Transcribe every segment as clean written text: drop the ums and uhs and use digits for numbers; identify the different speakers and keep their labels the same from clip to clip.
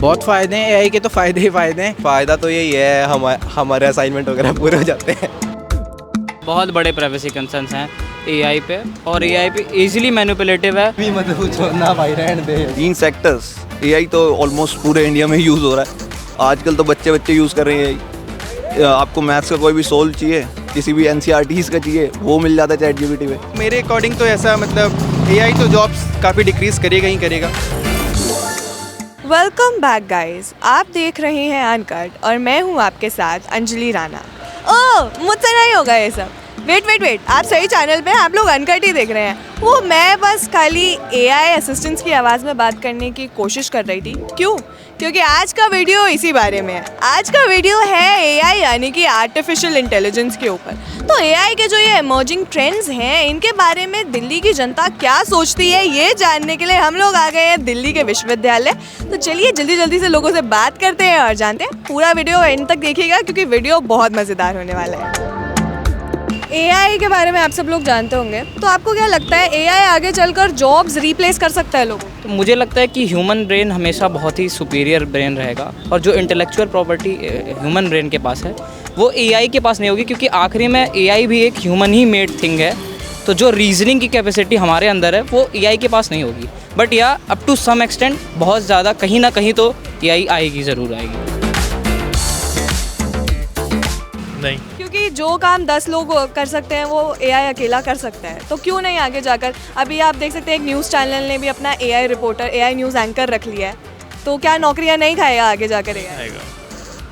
Speaker 1: बहुत फ़ायदे हैं एआई के, तो फ़ायदे ही फ़ायदे हैं।
Speaker 2: फ़ायदा तो यही है, हमारे असाइनमेंट वगैरह पूरे हो जाते हैं।
Speaker 3: बहुत बड़े प्राइवेसी कंसर्न्स हैं एआई पे, और एआई पे इजीली मैनिपुलेटिव है।
Speaker 1: भी मत पूछो ना भाई, रहने दे।
Speaker 2: इन सेक्टर्स एआई तो ऑलमोस्ट पूरे इंडिया में यूज़ हो रहा है। आजकल तो बच्चे यूज़ कर रहे हैं। आपको मैथ्स का कोई भी सोल्व चाहिए, किसी भी एनसीईआरटीज़ का चाहिए, वो मिल जाता है चैटजीपीटी पे।
Speaker 4: मेरे अकॉर्डिंग तो ऐसा मतलब एआई तो जॉब्स काफ़ी डिक्रीज़ करेगा ही करेगा।
Speaker 5: वेलकम बैक गाइस, आप देख रहे हैं अनकट और मैं हूं आपके साथ अंजलि राणा। ओह, मुझसे नहीं होगा ये सब। वेट, आप सही चैनल पे हैं, आप लोग अनकट ही देख रहे हैं। वो मैं बस खाली एआई असिस्टेंट्स की आवाज़ में बात करने की कोशिश कर रही थी। क्यों? क्योंकि आज का वीडियो इसी बारे में है। आज का वीडियो है एआई यानी कि आर्टिफिशियल इंटेलिजेंस के ऊपर। तो एआई के जो ये इमर्जिंग ट्रेंड्स हैं, इनके बारे में दिल्ली की जनता क्या सोचती है, ये जानने के लिए हम लोग आ गए हैं दिल्ली के विश्वविद्यालय। तो चलिए जल्दी से लोगों से बात करते हैं और जानते हैं। पूरा वीडियो एंड तक देखिएगा क्योंकि वीडियो बहुत मज़ेदार होने वाला है। एआई के बारे में आप सब लोग जानते होंगे, तो आपको क्या लगता है एआई आगे चलकर जॉब्स रिप्लेस कर सकता है लोगों?
Speaker 3: तो मुझे लगता है कि ह्यूमन ब्रेन हमेशा बहुत ही सुपीरियर ब्रेन रहेगा, और जो इंटेलेक्चुअल प्रॉपर्टी ह्यूमन ब्रेन के पास है वो एआई के पास नहीं होगी, क्योंकि आखिरी में एआई भी एक ह्यूमन ही मेड थिंग है। तो जो रीजनिंग की कैपेसिटी हमारे अंदर है वो एआई के पास नहीं होगी। बट या अप टू सम एक्सटेंट बहुत ज़्यादा कहीं ना कहीं तो एआई आएगी, ज़रूर आएगी।
Speaker 6: नहीं,
Speaker 5: क्योंकि जो काम 10 लोग कर सकते हैं वो एआई अकेला कर सकता है, तो क्यों नहीं आगे जाकर। अभी आप देख सकते हैं एक न्यूज़ चैनल ने भी अपना AI reporter, AI news anchor रख लिया है। तो क्या नौकरियां नहीं खाएगा आगे जाकर एआई?
Speaker 6: आएगा।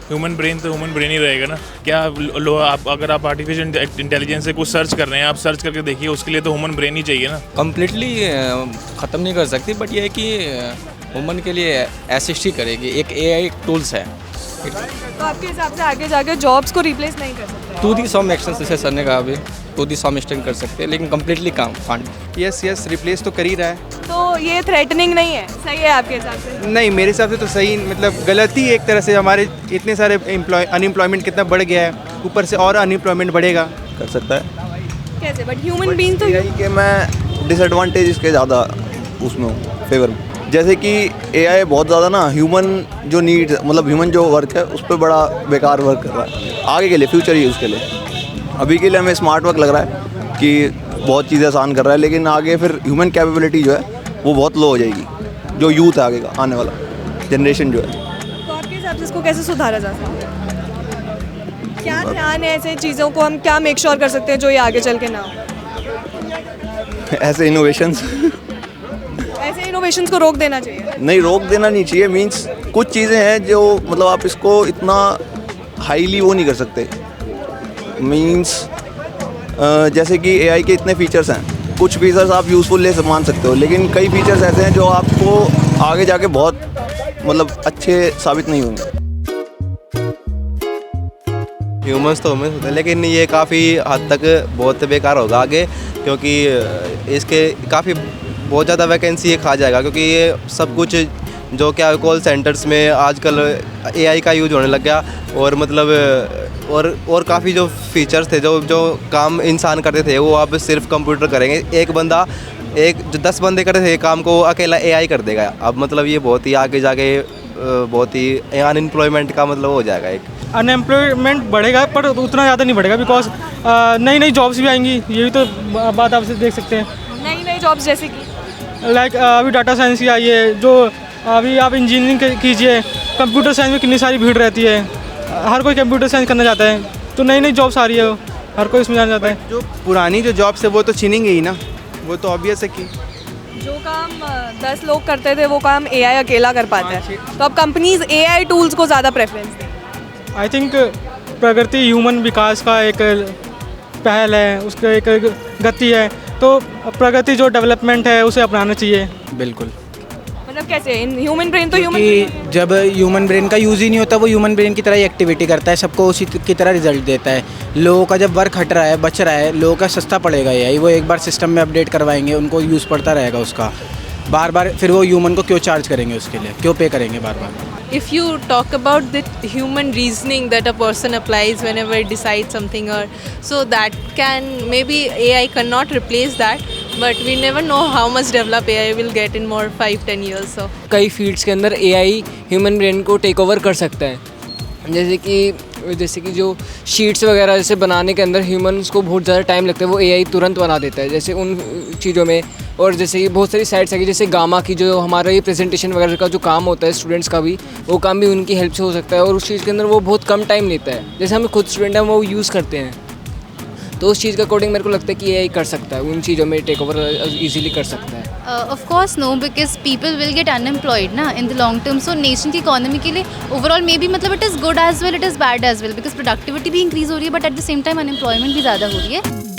Speaker 6: ह्यूमन ब्रेन तो ह्यूमन ब्रेन ही रहेगा ना। क्या आप अगर आप आर्टिफिशियल इंटेलिजेंस से कुछ सर्च कर रहे हैं, आप सर्च करके देखिए, उसके लिए तो ह्यूमन ब्रेन ही चाहिए ना।
Speaker 1: कम्प्लीटली ख़त्म नहीं कर सकती, बट ये है कि वुमन के लिए असिस्ट ही करेगी। एक एआई टूल्स है।
Speaker 5: तो आपके हिसाब से आगे जाकर जॉब्स को रिप्लेस नहीं कर सकते?
Speaker 1: टू दी सम एक्सटेंट, जैसे सर ने कहा अभी, टू दी सम एक्सटेंट कर सकते हैं, लेकिन कम्प्लीटली काम कांट।
Speaker 4: यस रिप्लेस तो कर ही रहा है।
Speaker 5: तो ये थ्रेटनिंग नहीं है, सही है आपके हिसाब से?
Speaker 4: नहीं, मेरे हिसाब से तो सही, मतलब गलत ही एक तरह से। हमारे इतने सारे अनएम्प्लॉयमेंट कितना बढ़ गया है, ऊपर से और अनएम्प्लॉयमेंट बढ़ेगा।
Speaker 2: कर सकता है
Speaker 5: कैसे? बट ह्यूमन बीइंग तो
Speaker 2: एआई के मैं डिसएडवांटेज इसके ज़्यादा उसमें हूँ फेवर में। जैसे कि एआई बहुत ज़्यादा ना ह्यूमन जो नीड्स, मतलब ह्यूमन जो वर्क है उस पर बड़ा बेकार वर्क कर रहा है। आगे के लिए, फ्यूचर यूज़ के लिए, अभी के लिए हमें स्मार्ट वर्क लग रहा है कि बहुत चीज़ें आसान कर रहा है, लेकिन आगे फिर ह्यूमन कैपेबिलिटी जो है वो बहुत लो हो जाएगी। जो यूथ है आगे का आने वाला जनरेशन जो है।
Speaker 5: तो आपके हिसाब से इसको कैसे सुधारा जा सकता है? क्या ध्यान है ऐसे चीज़ों को, हम क्या मेक श्योर कर सकते हैं जो ये आगे चल के ना हो?
Speaker 2: ऐसे इनोवेशंस
Speaker 5: ऐसे इनोवेशंस को रोक देना चाहिए?
Speaker 2: नहीं, रोक देना नहीं चाहिए। मीन्स कुछ चीज़ें हैं जो मतलब आप इसको इतना हाईली वो नहीं कर सकते। मीन्स जैसे कि एआई के इतने फीचर्स हैं, कुछ फीचर्स आप यूज़फुल ले मान सकते हो, लेकिन कई फीचर्स ऐसे हैं जो आपको आगे जाके बहुत मतलब अच्छे साबित नहीं होंगे।
Speaker 7: ह्यूमन्स तो ह्यूमन्स होते हैं, लेकिन ये काफ़ी हद तक बहुत बेकार होगा आगे, क्योंकि इसके काफ़ी बहुत ज़्यादा वैकेंसी ये खा जाएगा, क्योंकि ये सब कुछ जो क्या कॉल सेंटर्स में आजकल एआई का यूज होने लग गया। और मतलब और काफ़ी जो फीचर्स थे, जो काम इंसान करते थे वो अब सिर्फ कंप्यूटर करेंगे। जो 10 बंदे करते थे काम को अकेला एआई कर देगा। अब मतलब ये बहुत ही आगे जाके बहुत ही अनएम्प्लॉयमेंट का मतलब हो जाएगा। एक
Speaker 8: अनएम्प्लॉयमेंट बढ़ेगा, पर उतना ज़्यादा नहीं बढ़ेगा, बिकॉज नई जॉब्स भी आएंगी। ये भी तो बात आप देख सकते हैं।
Speaker 5: नई जॉब्स जैसे कि
Speaker 8: लाइक अभी डाटा साइंस की आई है, जो अभी आप इंजीनियरिंग कीजिए, कंप्यूटर साइंस में कितनी सारी भीड़ रहती है। हर कोई कंप्यूटर साइंस करना चाहता है, तो नई जॉब्स आ रही है, हर कोई इसमें जाना चाहता है।
Speaker 4: जो पुरानी जो जॉब्स है वो तो छीनेंगे ही ना, वो तो ऑब्वियस है कि
Speaker 5: जो काम 10 लोग करते थे वो काम एआई अकेला कर पाता है। तो अब कंपनीज एआई टूल्स को ज़्यादा प्रेफरेंस दें।
Speaker 8: आई थिंक प्रगति ह्यूमन विकास का एक पहल है, उसका एक गति है, तो प्रगति जो डेवलपमेंट है उसे अपनाना चाहिए।
Speaker 1: बिल्कुल।
Speaker 5: मतलब कैसे? ह्यूमन ब्रेन तो ह्यूमन
Speaker 1: कि जब ह्यूमन ब्रेन का यूज़ ही नहीं होता, वो ह्यूमन ब्रेन की तरह ही एक्टिविटी करता है, सबको उसी की तरह रिजल्ट देता है। लोगों का जब वर्क हट रहा है, बच रहा है, लोगों का सस्ता पड़ेगा यही। वो एक बार सिस्टम में अपडेट करवाएंगे, उनको यूज़ पड़ता रहेगा उसका बार बार, फिर वो ह्यूमन को क्यों चार्ज करेंगे, उसके लिए क्यों पे करेंगे बार बार।
Speaker 9: If you talk about the human reasoning that a person applies whenever it decides something, or so that can maybe AI cannot replace that, but we never know how much develop AI will get in more 5-10 years. So
Speaker 10: कई fields के अंदर AI human brain को take over कर सकता है। जैसे कि जो शीट्स वगैरह जैसे बनाने के अंदर ह्यूमन्स को बहुत ज़्यादा टाइम लगता है, वो एआई तुरंत बना देता है जैसे उन चीज़ों में। और जैसे कि बहुत सारी साइट्स है जैसे गामा की, जो हमारा ये प्रेजेंटेशन वगैरह का जो काम होता है स्टूडेंट्स का भी, वो काम भी उनकी हेल्प से हो सकता है और उस चीज़ के अंदर वो बहुत कम टाइम लेता है। जैसे हम खुद स्टूडेंट हैं वो यूज़ करते हैं, तो उस चीज़ का अकॉर्डिंग मेरे को लगता है कि एआई कर सकता है, उन चीज़ों में टेक ओवर ईजिली कर सकता है।
Speaker 11: Of course no, because people will get unemployed ना in the long term. So nation की इकोनॉमी के लिए overall maybe मतलब it is good as well, it is bad as well, because productivity भी increase हो रही है but at the same time unemployment भी ज़्यादा हो रही है।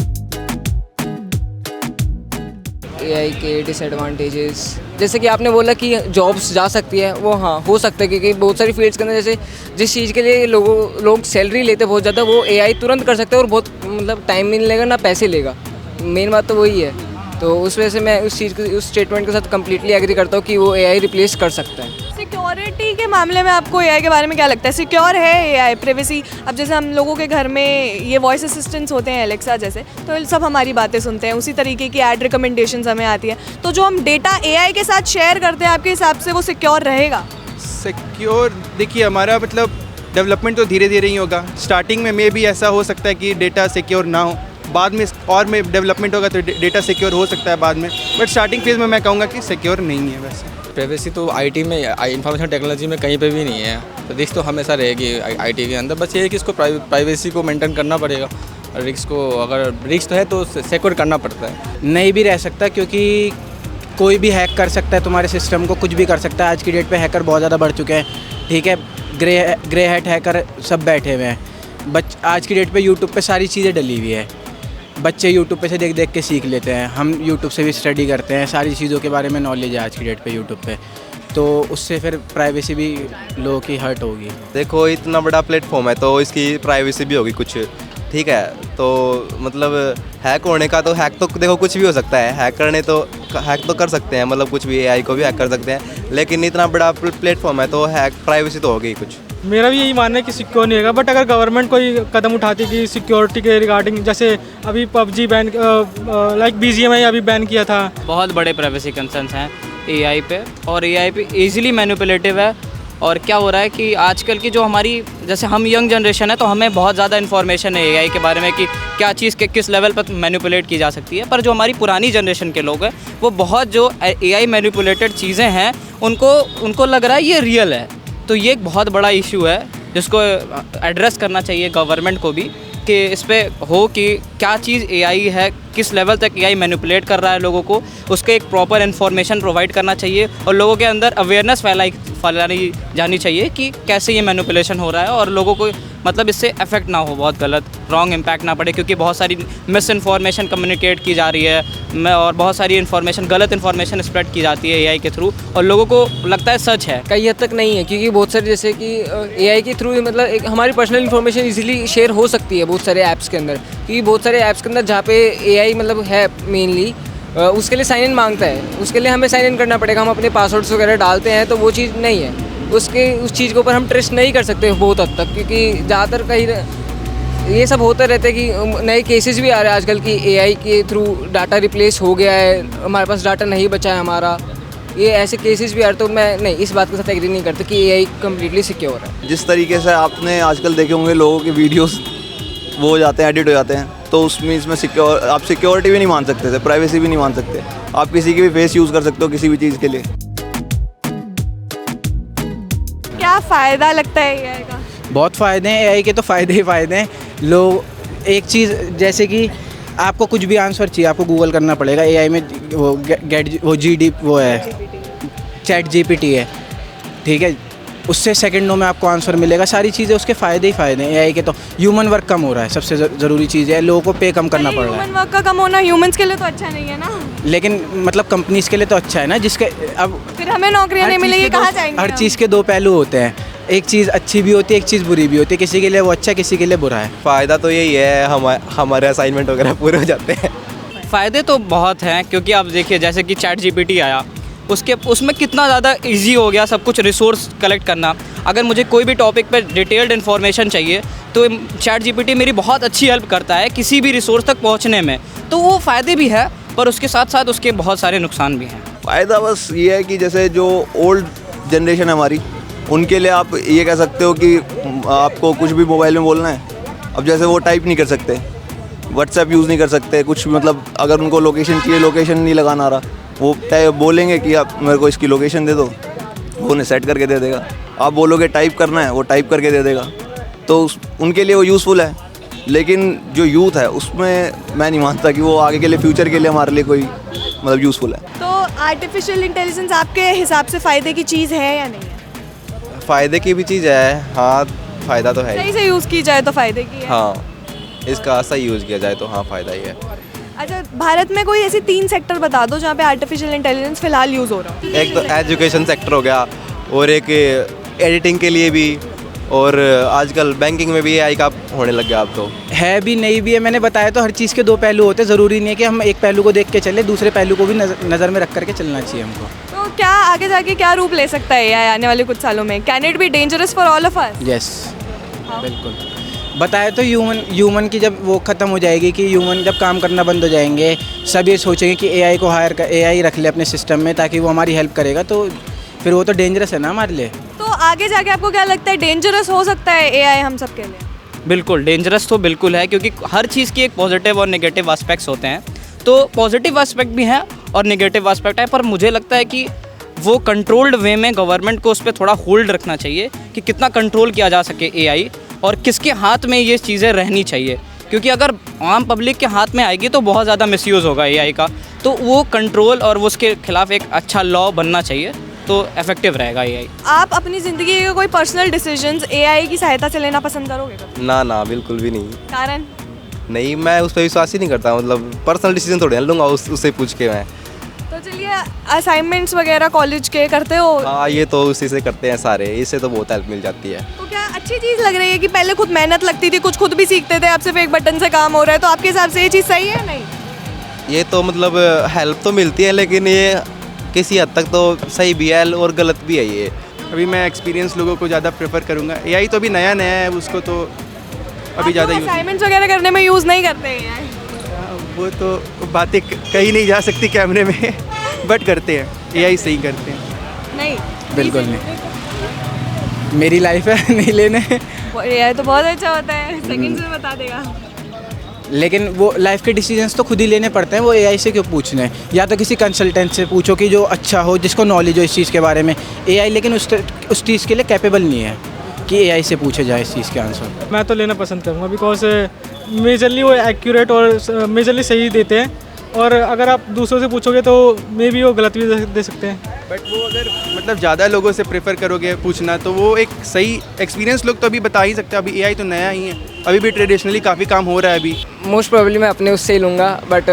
Speaker 10: एआई के डिसएडवांटेजेस जैसे कि आपने बोला कि जॉब्स जा सकती है, वो हाँ हो सकता है, क्योंकि बहुत सारी फील्ड्स के अंदर जैसे जिस चीज़ के लिए लोग सैलरी लेते बहुत ज़्यादा, वो एआई तुरंत कर सकते हैं और बहुत मतलब टाइम नहीं लेगा ना पैसे लेगा। मेन बात तो वही है, तो उस वजह से मैं उस चीज़ के उस स्टेटमेंट के साथ कम्प्लीटली एग्री करता हूँ कि वो एआई रिप्लेस कर सकता है।
Speaker 5: सिक्योरिटी के मामले में आपको एआई के बारे में क्या लगता है? सिक्योर है एआई? प्राइवेसी, अब जैसे हम लोगों के घर में ये वॉइस असिस्टेंट्स होते हैं एलेक्सा जैसे, तो सब हमारी बातें सुनते हैं, उसी तरीके की ऐड रिकमेंडेशंस हमें आती है, तो जो हम डेटा एआई के साथ शेयर करते हैं आपके हिसाब से वो सिक्योर रहेगा?
Speaker 4: सिक्योर देखिए, हमारा मतलब डेवलपमेंट तो धीरे धीरे ही होगा। स्टार्टिंग में भी ऐसा हो सकता है कि डेटा सिक्योर ना हो, बाद में और में डेवलपमेंट होगा तो डेटा सिक्योर हो सकता है बाद में, बट स्टार्टिंग फेज़ में मैं कहूँगा कि सिक्योर नहीं है। वैसे
Speaker 12: प्राइवेसी तो आईटी में, इंफॉर्मेशन टेक्नोलॉजी में कहीं पे भी नहीं है, तो रिस्क तो हमेशा रहेगी आईटी के अंदर। बस ये है कि इसको प्राइवेसी को मेंटेन करना पड़ेगा, और रिस्क को अगर रिस्क तो है तो सिक्योर करना पड़ता है।
Speaker 1: नहीं भी रह सकता, क्योंकि कोई भी हैक कर सकता है तुम्हारे सिस्टम को, कुछ भी कर सकता है। आज की डेट पे हैकर बहुत ज़्यादा बढ़ चुके हैं, ठीक है, ग्रे हैट हैकर सब बैठे हुए हैं। आज की डेट पे यूट्यूब पे सारी चीज़ें डली हुई है, बच्चे यूट्यूब पे से देख देख के सीख लेते हैं, हम यूट्यूब से भी स्टडी करते हैं, सारी चीज़ों के बारे में नॉलेज है आज की डेट पे यूट्यूब पे, तो उससे फिर प्राइवेसी भी लोगों की हर्ट होगी।
Speaker 7: देखो इतना बड़ा प्लेटफॉर्म है तो इसकी प्राइवेसी भी होगी कुछ, ठीक है, तो मतलब हैक होने का तो हैक तो देखो कुछ भी हो सकता है, हैक तो कर सकते हैं, मतलब कुछ भी एआई को भी हैक कर सकते हैं, लेकिन इतना बड़ा प्लेटफॉर्म है तो हैक प्राइवेसी तो होगी कुछ।
Speaker 8: मेरा भी यही मानना है कि सिक्योर नहीं होगा, बट अगर गवर्नमेंट कोई कदम उठाती कि सिक्योरिटी के रिगार्डिंग, जैसे अभी पबजी बैन, लाइक BGMI अभी बैन किया था।
Speaker 3: बहुत बड़े प्राइवेसी कंसर्न्स हैं एआई पे, और एआई पे इजीली मैनिपुलेटिव है। और क्या हो रहा है कि आजकल की जो हमारी, जैसे हम यंग जनरेशन है तो हमें बहुत ज़्यादा इन्फॉर्मेशन है एआई के बारे में कि क्या चीज़ के किस लेवल पर मैनिपुलेट की जा सकती है, पर जो हमारी पुरानी जनरेशन के लोग हैं वो बहुत जो एआई मैनिपुलेटेड चीज़ें हैं उनको लग रहा है ये रियल है। तो ये एक बहुत बड़ा इशू है जिसको एड्रेस करना चाहिए गवर्नमेंट को भी, कि इस पे हो कि क्या चीज़ एआई है, किस लेवल तक एआई मैनिपुलेट कर रहा है लोगों को, उसके एक प्रॉपर इन्फॉर्मेशन प्रोवाइड करना चाहिए और लोगों के अंदर अवेयरनेस फैलाई जानी चाहिए कि कैसे ये मैनिपुलेशन हो रहा है, और लोगों को मतलब इससे इफेक्ट ना हो, बहुत गलत रॉन्ग इम्पैक्ट ना पड़े, क्योंकि बहुत सारी मिस इन्फॉर्मेशन कम्युनिकेट की जा रही है और बहुत सारी इन्फॉर्मेशन, गलत इन्फॉर्मेशन स्प्रेड की जाती है एआई के थ्रू, और लोगों को लगता है सच है।
Speaker 10: कई हद तक नहीं है, क्योंकि बहुत सारे जैसे कि एआई के थ्रू मतलब एक हमारी पर्सनल इन्फॉर्मेशन इजीली शेयर हो सकती है बहुत सारे ऐप्स के अंदर, क्योंकि बहुत सारे ऐप्स के अंदर जहाँ पे एआई मतलब है मेनली उसके लिए साइन इन मांगता है, उसके लिए हमें साइन इन करना पड़ेगा, हम अपने पासवर्ड्स वगैरह डालते हैं, तो वो चीज़ नहीं है, उस चीज़ के ऊपर हम ट्रस्ट नहीं कर सकते बहुत हद तक, क्योंकि ज़्यादातर कहीं ये सब होता रहता है कि नए केसेस भी आ रहे हैं आजकल की एआई के थ्रू डाटा रिप्लेस हो गया है, हमारे पास डाटा नहीं बचा है हमारा, ये ऐसे केसेस भी आ रहे, तो मैं नहीं इस बात के साथ एग्री नहीं करता कि एआई कम्प्लीटली सिक्योर है।
Speaker 2: जिस तरीके से आपने आजकल देखे होंगे लोगों के वीडियोस वो हो जाते हैं, एडिट हो जाते हैं, तो उसमें इसमें आप सिक्योरिटी भी नहीं मान सकते थे, प्राइवेसी भी नहीं मान सकते, आप किसी की भी फेस यूज़ कर सकते हो किसी भी चीज़ के लिए।
Speaker 5: क्या फ़ायदा लगता है एआई का?
Speaker 1: बहुत फ़ायदे हैं एआई के, तो फ़ायदे ही फ़ायदे हैं। लोग एक चीज़ जैसे कि आपको कुछ भी आंसर चाहिए आपको गूगल करना पड़ेगा, एआई में वो है चैट जीपीटी है, ठीक है, उससे सेकंडों में आपको आंसर मिलेगा, सारी चीज़ें उसके फ़ायदे ही फ़ायदे हैं एआई के। तो ह्यूमन वर्क कम हो रहा है, सबसे ज़रूरी चीज़ है, लोगों को पे कम करना पड़ रहा है।
Speaker 5: ह्यूमन वर्क का कम होना ह्यूमंस के लिए तो अच्छा नहीं है ना,
Speaker 1: लेकिन मतलब कंपनीज़ के लिए तो अच्छा है ना, जिसके अब
Speaker 5: फिर हमें नौकरियां नहीं मिलेगी, कहाँ जाएंगे?
Speaker 1: हर चीज़ के दो पहलू होते हैं, एक चीज़ अच्छी भी होती है, एक चीज़ बुरी भी होती है, किसी के लिए वो अच्छा है, किसी के लिए बुरा है।
Speaker 7: फ़ायदा तो यही है, हमारे असाइनमेंट वगैरह पूरे हो जाते हैं।
Speaker 3: फ़ायदे तो बहुत हैं, क्योंकि आप देखिए जैसे कि चैट जीपीटी आया, उसमें कितना ज़्यादा इजी हो गया सब कुछ रिसोर्स कलेक्ट करना। अगर मुझे कोई भी टॉपिक पे डिटेल्ड इन्फॉर्मेशन चाहिए तो चैट जीपीटी मेरी बहुत अच्छी हेल्प करता है किसी भी रिसोर्स तक पहुंचने में, तो वो फ़ायदे भी है पर उसके साथ साथ उसके बहुत सारे नुकसान भी हैं।
Speaker 2: फ़ायदा बस ये है कि जैसे जो ओल्ड जनरेशन है हमारी, उनके लिए आप ये कह सकते हो कि आपको कुछ भी मोबाइल में बोलना है, अब जैसे वो टाइप नहीं कर सकते, व्हाट्सएप यूज़ नहीं कर सकते, कुछ भी मतलब अगर उनको लोकेशन चाहिए, लोकेशन नहीं लगाना आ रहा, वो बोलेंगे कि आप मेरे को इसकी लोकेशन दे दो, वो उन्हें सेट करके दे देगा। आप बोलोगे टाइप करना है, वो टाइप करके दे देगा। तो उनके लिए वो यूज़फुल है। लेकिन जो यूथ है उसमें मैं नहीं मानता कि वो आगे के लिए, फ्यूचर के लिए हमारे लिए कोई मतलब यूज़फुल है।
Speaker 5: तो आर्टिफिशियल इंटेलिजेंस आपके हिसाब से फ़ायदे की चीज़ है या नहीं है?
Speaker 7: फ़ायदे की भी चीज़ है, हाँ फ़ायदा तो है ही।
Speaker 5: सही से यूज़ की जाए तो फ़ायदे की है।
Speaker 7: हाँ, इसका सही यूज़ किया जाए तो हाँ फ़ायदा ही है।
Speaker 5: अच्छा, भारत में कोई ऐसे 3 सेक्टर बता दो जहाँ पे आर्टिफिशियल इंटेलिजेंस फ़िलहाल यूज़ हो रहा हो।
Speaker 7: एक तो एजुकेशन सेक्टर हो गया, और एक एडिटिंग के लिए भी, और आजकल बैंकिंग में भी एआई का होने लग गया अब तो।
Speaker 1: है भी नहीं भी है, मैंने बताया तो हर चीज़ के 2 पहलू होते हैं। ज़रूरी नहीं है कि हम एक पहलू को देख के चले, दूसरे पहलू को भी नज़र में रख करके चलना चाहिए हमको।
Speaker 5: तो क्या आगे जाके क्या रूप ले सकता है एआई आने वाले कुछ सालों में? Can it be dangerous for all of us?
Speaker 1: Yes, बिल्कुल। बताया तो ह्यूमन की जब वो ख़त्म हो जाएगी, कि ह्यूमन जब काम करना बंद हो जाएंगे, सब ये सोचेंगे कि एआई को एआई रख ले अपने सिस्टम में ताकि वो हमारी हेल्प करेगा, तो फिर वो तो डेंजरस है ना हमारे लिए।
Speaker 5: तो आगे जाके आपको क्या लगता है, डेंजरस हो सकता है एआई हम सब के लिए?
Speaker 3: बिल्कुल डेंजरस तो बिल्कुल है, क्योंकि हर चीज़ की एक पॉजिटिव और नेगेटिव एस्पेक्ट्स होते हैं। तो पॉजिटिव एस्पेक्ट भी हैं और नेगेटिव एस्पेक्ट है, पर मुझे लगता है कि वो कंट्रोल्ड वे में गवर्नमेंट को उस पर थोड़ा होल्ड रखना चाहिए कि कितना कंट्रोल किया जा सके एआई, और किसके हाथ में ये चीज़ें रहनी चाहिए। क्योंकि अगर आम पब्लिक के हाथ में आएगी तो बहुत ज़्यादा मिसयूज़ होगा एआई का, तो वो कंट्रोल और वो उसके खिलाफ एक अच्छा लॉ बनना चाहिए, तो इफेक्टिव रहेगा एआई।
Speaker 5: आप अपनी ज़िंदगी के कोई पर्सनल डिसीजंस एआई की सहायता से लेना पसंद करोगे कभी?
Speaker 7: ना बिल्कुल भी नहीं।
Speaker 5: कारण?
Speaker 7: नहीं, मैं उस पर विश्वास ही नहीं करता, मतलब पर्सनल डिसीजन थोड़े लूँगा उससे पूछ के मैं।
Speaker 5: तो चलिए, असाइनमेंट्स वगैरह कॉलेज के करते हो?
Speaker 7: हाँ, ये तो उसी से करते हैं सारे, इससे तो बहुत हेल्प मिल जाती है।
Speaker 5: तो क्या अच्छी चीज़ लग रही है कि पहले खुद मेहनत लगती थी, कुछ खुद भी सीखते थे, अब सिर्फ एक बटन से काम हो रहा है, तो आपके हिसाब से ये चीज़ सही है? नहीं,
Speaker 7: ये तो मतलब हेल्प तो मिलती है, लेकिन ये किसी हद तक तो सही भी है और गलत भी है ये।
Speaker 4: अभी मैं एक्सपीरियंस लोगों को ज़्यादा प्रेफर करूँगा। एआई तो अभी नया है, उसको तो अभी ज़्यादा यूज़,
Speaker 5: असाइनमेंट्स वगैरह करने में यूज़ नहीं करते हैं?
Speaker 4: वो तो बातें कही नहीं जा सकती कैमरे में, बट करते हैं, एआई सही करते हैं।
Speaker 5: नहीं,
Speaker 1: बिल्कुल नहीं, मेरी लाइफ है नहीं लेने।
Speaker 5: एआई तो बहुत अच्छा होता है, सेकंड्स में बता देगा।
Speaker 1: लेकिन वो लाइफ के डिसीजंस तो खुद ही लेने पड़ते हैं, वो एआई से क्यों पूछने? या तो किसी कंसल्टेंट से पूछो कि जो अच्छा हो, जिसको नॉलेज हो इस चीज़ के बारे में। एआई लेकिन उस चीज़ के लिए कैपेबल नहीं है कि एआई से पूछे जाए इस चीज़ के आंसर।
Speaker 8: मैं तो लेना पसंद करूँगा, बिकॉज मेजरली वो एक्यूरेट और मेजरली सही देते हैं, और अगर आप दूसरों से पूछोगे तो मे बी वो गलत भी दे सकते हैं।
Speaker 4: बट वो अगर मतलब ज़्यादा लोगों से प्रेफर करोगे पूछना, तो वो एक सही एक्सपीरियंस लोग तो अभी बता ही सकते हैं। अभी एआई तो नया ही है, अभी भी ट्रेडिशनली काफ़ी काम हो रहा है अभी।
Speaker 10: मोस्ट प्रोबेबली मैं अपने उससे ही लूँगा, बट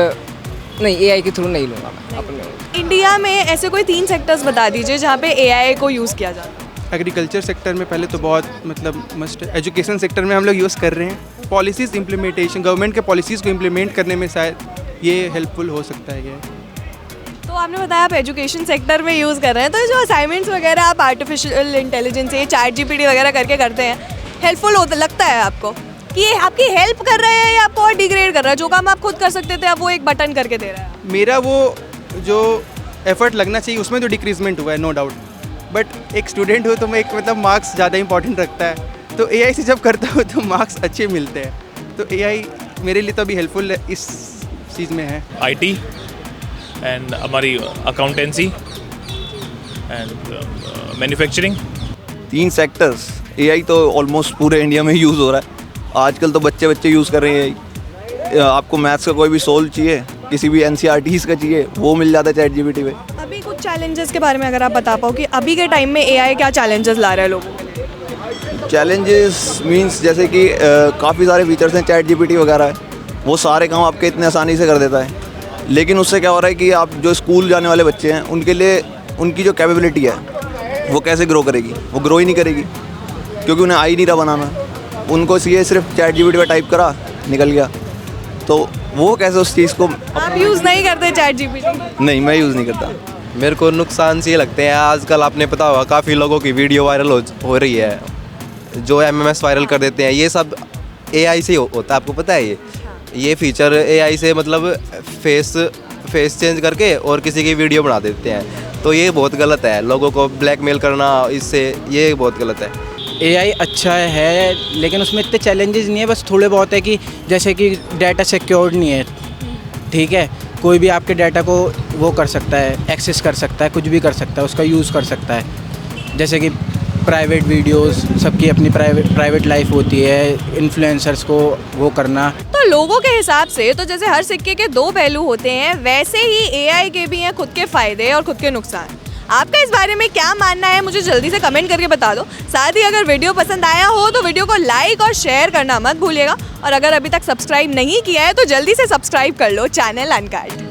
Speaker 10: नहीं, एआई के थ्रू नहीं लूँगा मैं अपने।
Speaker 5: इंडिया में ऐसे कोई 3 सेक्टर्स बता दीजिए जहाँ पे एआई को यूज़ किया जाता है।
Speaker 4: एग्रीकल्चर सेक्टर में पहले तो बहुत मतलब मस्ट है। एजुकेशन सेक्टर में हम लोग यूज़ कर रहे हैं। पॉलिसीज़ इम्प्लीमेंटेशन, गवर्नमेंट के पॉलिसीज़ को इम्प्लीमेंट करने में शायद ये हेल्पफुल हो सकता है। ये
Speaker 5: तो आपने बताया आप एजुकेशन सेक्टर में यूज़ कर रहे हैं, तो जो असाइनमेंट्स वगैरह आप आर्टिफिशियल इंटेलिजेंस से चैट जीपीटी वगैरह करके करते हैं, हेल्पफुल होता लगता है आपको कि ये आपकी हेल्प कर रहा है या आपको और डिग्रेड कर रहा है? जो काम आप खुद कर सकते थे अब वो एक बटन करके दे रहा है।
Speaker 4: मेरा वो जो एफर्ट लगना चाहिए उसमें तो डिक्रीजमेंट हुआ है, नो डाउट। बट एक स्टूडेंट हो तो मैं एक मतलब मार्क्स ज़्यादा इंपॉर्टेंट रखता है, तो एआई से जब करता हूँ तो मार्क्स अच्छे मिलते हैं। तो एआई मेरे लिए तो अभी हेल्पफुल इस चीज़ में है।
Speaker 6: आईटी एंड हमारी accountancy and manufacturing.
Speaker 2: 3 sectors. AI तो ऑलमोस्ट पूरे इंडिया में यूज़ हो रहा है आजकल, तो बच्चे यूज़ कर रहे हैं एआई। आपको मैथ्स का कोई भी सोल्व चाहिए, किसी भी एनसीईआरटीज़ का चाहिए, वो मिल जाता है चैट जीपीटी पे।
Speaker 5: अभी कुछ चैलेंजेस के बारे में अगर आप बता पाओ कि अभी के टाइम में एआई क्या चैलेंजेस ला रहा है लोगों के लिए?
Speaker 2: चैलेंजेस मींस जैसे कि काफ़ी सारे फीचर्स हैं चैट जीपीटी वगैरह है, वो सारे काम आपके इतने आसानी से कर देता है। लेकिन उससे क्या हो रहा है कि आप जो स्कूल जाने वाले बच्चे हैं उनके लिए उनकी जो कैपेबिलिटी है वो कैसे ग्रो करेगी? वो ग्रो ही नहीं करेगी, क्योंकि उन्हें आ ही नहीं रहा बनाना। उनको ये सिर्फ चैट जीपीटी पे टाइप करा, निकल गया, तो वो कैसे उस चीज़ को।
Speaker 5: आप यूज़ नहीं करते चैट जीपीटी?
Speaker 2: नहीं, मैं यूज़ नहीं करता।
Speaker 7: मेरे को नुकसान से ये लगते हैं, आजकल आपने पता होगा काफ़ी लोगों की वीडियो वायरल हो रही है, जो एमएमएस वायरल कर देते हैं, ये सब एआई से होता है। आपको पता है ये फीचर एआई से मतलब फेस फेस चेंज करके और किसी की वीडियो बना देते हैं। तो ये बहुत गलत है, लोगों को ब्लैकमेल करना, इससे ये बहुत गलत है।
Speaker 1: एआई अच्छा है लेकिन उसमें इतने चैलेंजेस नहीं है, बस थोड़े बहुत है कि जैसे कि डाटा सिक्योर्ड नहीं है, ठीक है, कोई भी आपके डाटा को वो कर सकता है, एक्सेस कर सकता है, कुछ भी कर सकता है, उसका यूज़ कर सकता है। जैसे कि प्राइवेट वीडियोस, सबकी अपनी प्राइवेट लाइफ होती है, इन्फ्लुएंसर्स को वो करना।
Speaker 5: तो लोगों के हिसाब से तो जैसे हर सिक्के के दो पहलू होते हैं, वैसे ही एआई के भी हैं खुद के फ़ायदे और खुद के नुकसान। आपका इस बारे में क्या मानना है मुझे जल्दी से कमेंट करके बता दो। साथ ही अगर वीडियो पसंद आया हो तो वीडियो को लाइक और शेयर करना मत भूलिएगा, और अगर अभी तक सब्सक्राइब नहीं किया है तो जल्दी से सब्सक्राइब कर लो चैनल अनकट।